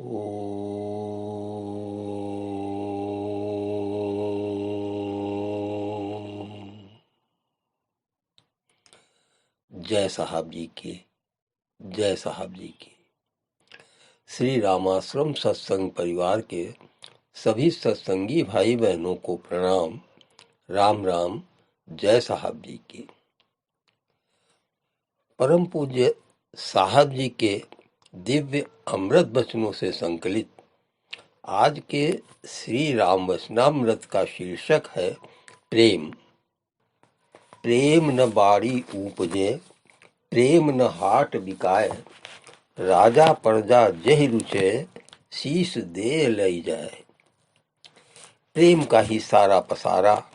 जय साहब जी की, जय साहब जी की। श्री रामाश्रम सत्संग परिवार के सभी सत्संगी भाई बहनों को प्रणाम। राम राम। जय साहब जी की। परम पूज्य साहब जी के दिव्य अमृत वचनों से संकलित आज के श्री राम वचनामृत का शीर्षक है प्रेम। प्रेम न बाड़ी उपजे, प्रेम न हाट बिकाए, राजा प्रजा जहि रुचे, शीश दे लई जाए। प्रेम का ही सारा पसारा,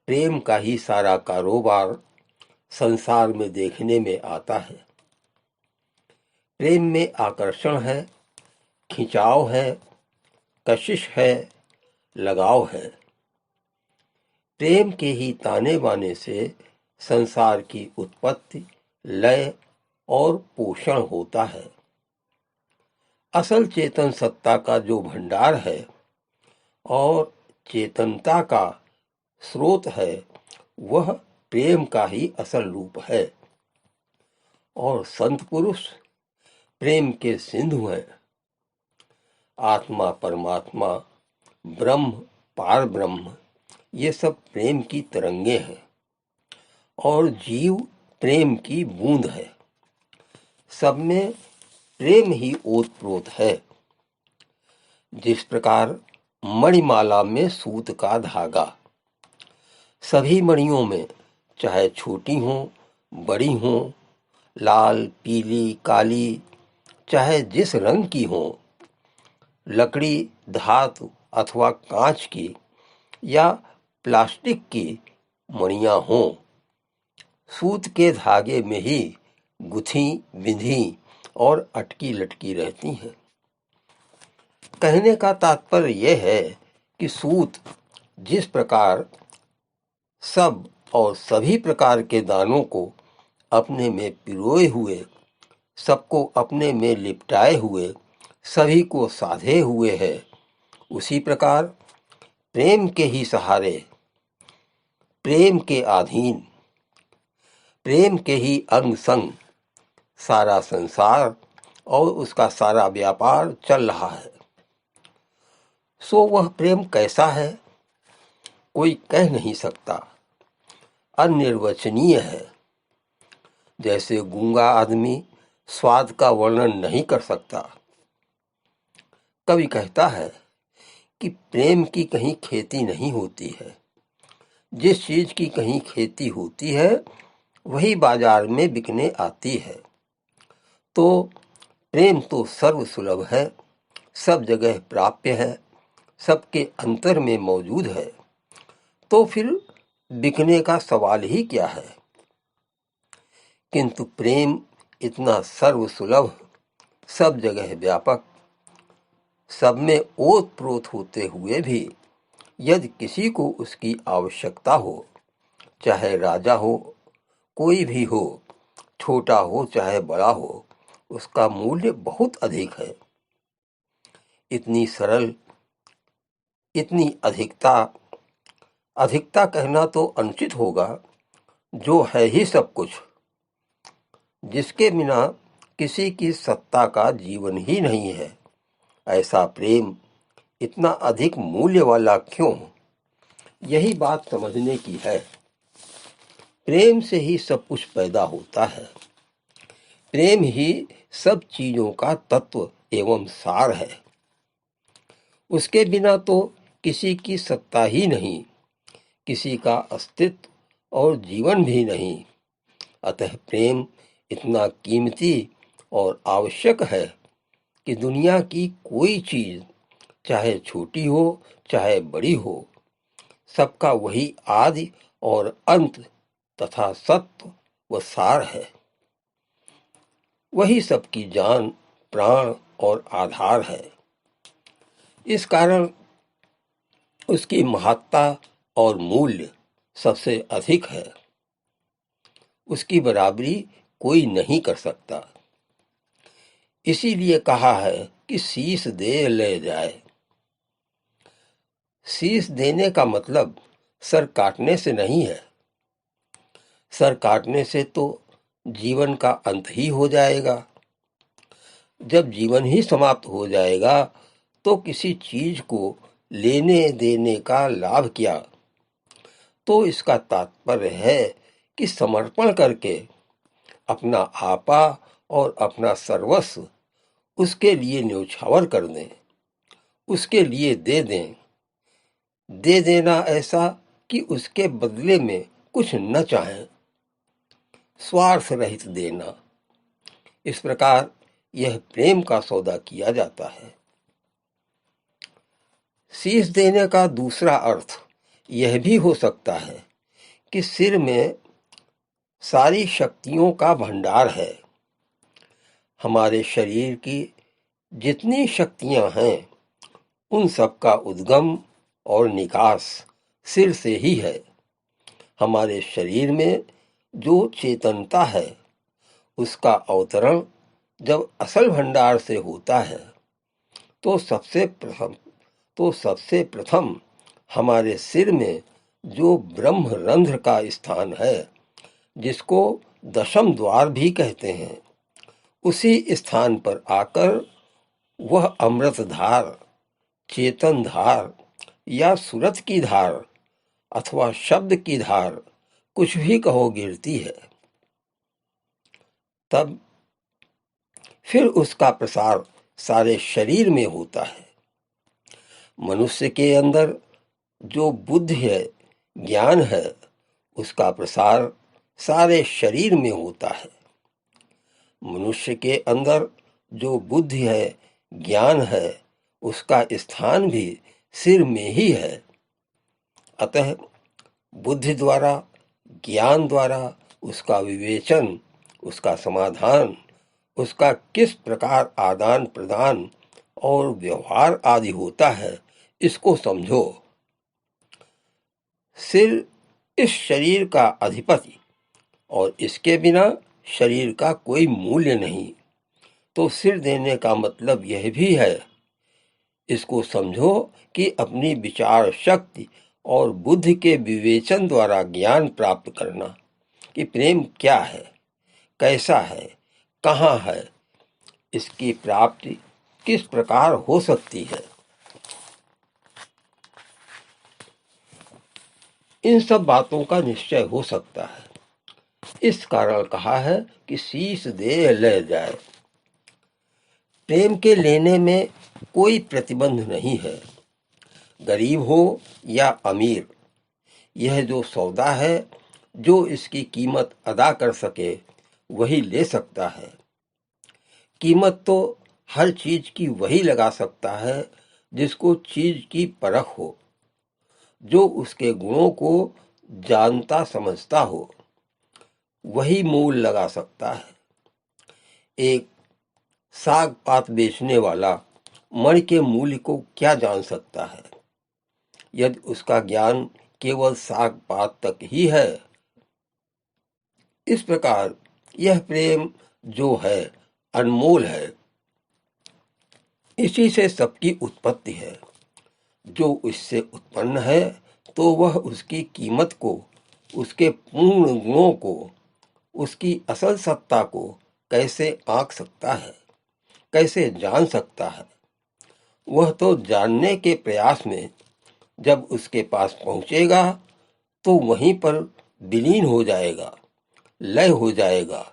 प्रेम का ही सारा कारोबार संसार में देखने में आता है। प्रेम में आकर्षण है, खिंचाव है, कशिश है, लगाव है। प्रेम के ही ताने बाने से संसार की उत्पत्ति, लय और पोषण होता है। असल चेतन सत्ता का जो भंडार है और चेतनता का स्रोत है, वह प्रेम का ही असल रूप है। और संत पुरुष प्रेम के सिंधु हैं। आत्मा परमात्मा, ब्रह्म पार ब्रह्म, ये सब प्रेम की तरंगे हैं और जीव प्रेम की बूंद है। सब में प्रेम ही ओतप्रोत है। जिस प्रकार मणिमाला में सूत का धागा, सभी मणियों में चाहे छोटी हो बड़ी हो, लाल पीली काली, चाहे जिस रंग की हो, लकड़ी धातु अथवा कांच की या प्लास्टिक की मणियां हों, सूत के धागे में ही गुथी बिंधी और अटकी लटकी रहती हैं। कहने का तात्पर्य यह है कि सूत जिस प्रकार सब और सभी प्रकार के दानों को अपने में पिरोए हुए, सबको अपने में लिपटाए हुए, सभी को साधे हुए है, उसी प्रकार प्रेम के ही सहारे, प्रेम के अधीन, प्रेम के ही अंग संग सारा संसार और उसका सारा व्यापार चल रहा है। सो वह प्रेम कैसा है, कोई कह नहीं सकता, अनिर्वचनीय है। जैसे गूंगा आदमी स्वाद का वर्णन नहीं कर सकता। कवि कहता है कि प्रेम की कहीं खेती नहीं होती है। जिस चीज की कहीं खेती होती है वही बाजार में बिकने आती है। तो प्रेम तो सर्वसुलभ है, सब जगह प्राप्य है, सबके अंतर में मौजूद है। तो फिर बिकने का सवाल ही क्या है। किंतु प्रेम इतना सर्वसुलभ, सब जगह व्यापक, सब में ओतप्रोत होते हुए भी यदि किसी को उसकी आवश्यकता हो, चाहे राजा हो, कोई भी हो, छोटा हो चाहे बड़ा हो, उसका मूल्य बहुत अधिक है। इतनी सरल, इतनी अधिकता कहना तो अनुचित होगा, जो है ही सब कुछ, जिसके बिना किसी की सत्ता का जीवन ही नहीं है, ऐसा प्रेम इतना अधिक मूल्य वाला क्यों? यही बात समझने की है। प्रेम से ही सब कुछ पैदा होता है। प्रेम ही सब चीजों का तत्व एवं सार है। उसके बिना तो किसी की सत्ता ही नहीं, किसी का अस्तित्व और जीवन भी नहीं। अतः प्रेम इतना कीमती और आवश्यक है कि दुनिया की कोई चीज, चाहे छोटी हो चाहे बड़ी हो, सबका वही आदि और अंत तथा सत्व व सार है। वही सबकी जान, प्राण और आधार है। इस कारण उसकी महत्ता और मूल्य सबसे अधिक है। उसकी बराबरी कोई नहीं कर सकता। इसीलिए कहा है कि शीश दे ले जाए। शीश देने का मतलब सर काटने से नहीं है। सर काटने से तो जीवन का अंत ही हो जाएगा। जब जीवन ही समाप्त हो जाएगा तो किसी चीज को लेने देने का लाभ क्या। तो इसका तात्पर्य है कि समर्पण करके अपना आपा और अपना सर्वस्व उसके लिए न्यौछावर कर दें, उसके लिए दे दें। दे देना ऐसा कि उसके बदले में कुछ न चाहें, स्वार्थ रहित देना। इस प्रकार यह प्रेम का सौदा किया जाता है। शीश देने का दूसरा अर्थ यह भी हो सकता है कि सिर में सारी शक्तियों का भंडार है। हमारे शरीर की जितनी शक्तियां हैं उन सब का उद्गम और निकास सिर से ही है। हमारे शरीर में जो चेतनता है उसका अवतरण जब असल भंडार से होता है तो सबसे प्रथम हमारे सिर में जो ब्रह्म रंध्र का स्थान है, जिसको दशम द्वार भी कहते हैं, उसी स्थान पर आकर वह अमृत धार, चेतन धार या सूरत की धार अथवा शब्द की धार, कुछ भी कहो, गिरती है। तब फिर उसका प्रसार सारे शरीर में होता है। मनुष्य के अंदर जो बुद्धि है, ज्ञान है, उसका प्रसार सारे शरीर में होता है। मनुष्य के अंदर जो बुद्धि है, ज्ञान है, उसका स्थान भी सिर में ही है। अतः बुद्धि द्वारा, ज्ञान द्वारा उसका विवेचन, उसका समाधान, उसका किस प्रकार आदान प्रदान और व्यवहार आदि होता है, इसको समझो। सिर इस शरीर का अधिपति और इसके बिना शरीर का कोई मूल्य नहीं। तो सिर देने का मतलब यह भी है, इसको समझो कि अपनी विचार शक्ति और बुद्धि के विवेचन द्वारा ज्ञान प्राप्त करना कि प्रेम क्या है, कैसा है, कहाँ है, इसकी प्राप्ति किस प्रकार हो सकती है। इन सब बातों का निश्चय हो सकता है। इस कारण कहा है कि शीश दे ले जाए। प्रेम के लेने में कोई प्रतिबंध नहीं है, गरीब हो या अमीर। यह जो सौदा है, जो इसकी कीमत अदा कर सके वही ले सकता है। कीमत तो हर चीज की वही लगा सकता है जिसको चीज की परख हो, जो उसके गुणों को जानता समझता हो, वही मूल लगा सकता है। एक साग पात बेचने वाला मण के मूल्य को क्या जान सकता है, यदि उसका ज्ञान केवल साग पात तक ही है। इस प्रकार यह प्रेम जो है अनमोल है। इसी से सबकी उत्पत्ति है। जो इससे उत्पन्न है तो वह उसकी कीमत को, उसके पूर्ण गुणों को, उसकी असल सत्ता को कैसे आंक सकता है, कैसे जान सकता है। वह तो जानने के प्रयास में जब उसके पास पहुंचेगा तो वहीं पर विलीन हो जाएगा, लय हो जाएगा,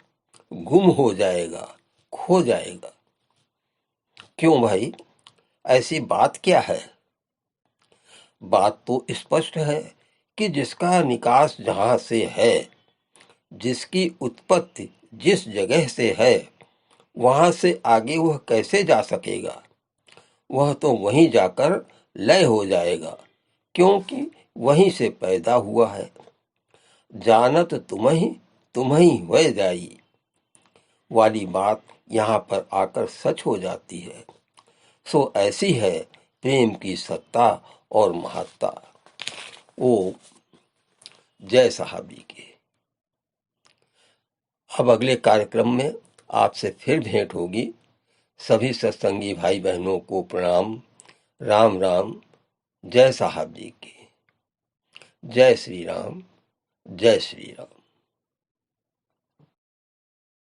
गुम हो जाएगा, खो जाएगा। क्यों भाई, ऐसी बात क्या है? बात तो स्पष्ट है कि जिसका निकास जहां से है, जिसकी उत्पत्ति जिस जगह से है, वहां से आगे वह कैसे जा सकेगा। वह तो वहीं जाकर लय हो जाएगा, क्योंकि वहीं से पैदा हुआ है। जानत तुम्हीं वह जाई वाली बात यहाँ पर आकर सच हो जाती है। सो ऐसी है प्रेम की सत्ता और महत्ता। ओ जय साहबी की। अब अगले कार्यक्रम में आपसे फिर भेंट होगी। सभी सत्संगी भाई बहनों को प्रणाम। राम राम। जय साहब जी की। जय श्री राम। जय श्री राम।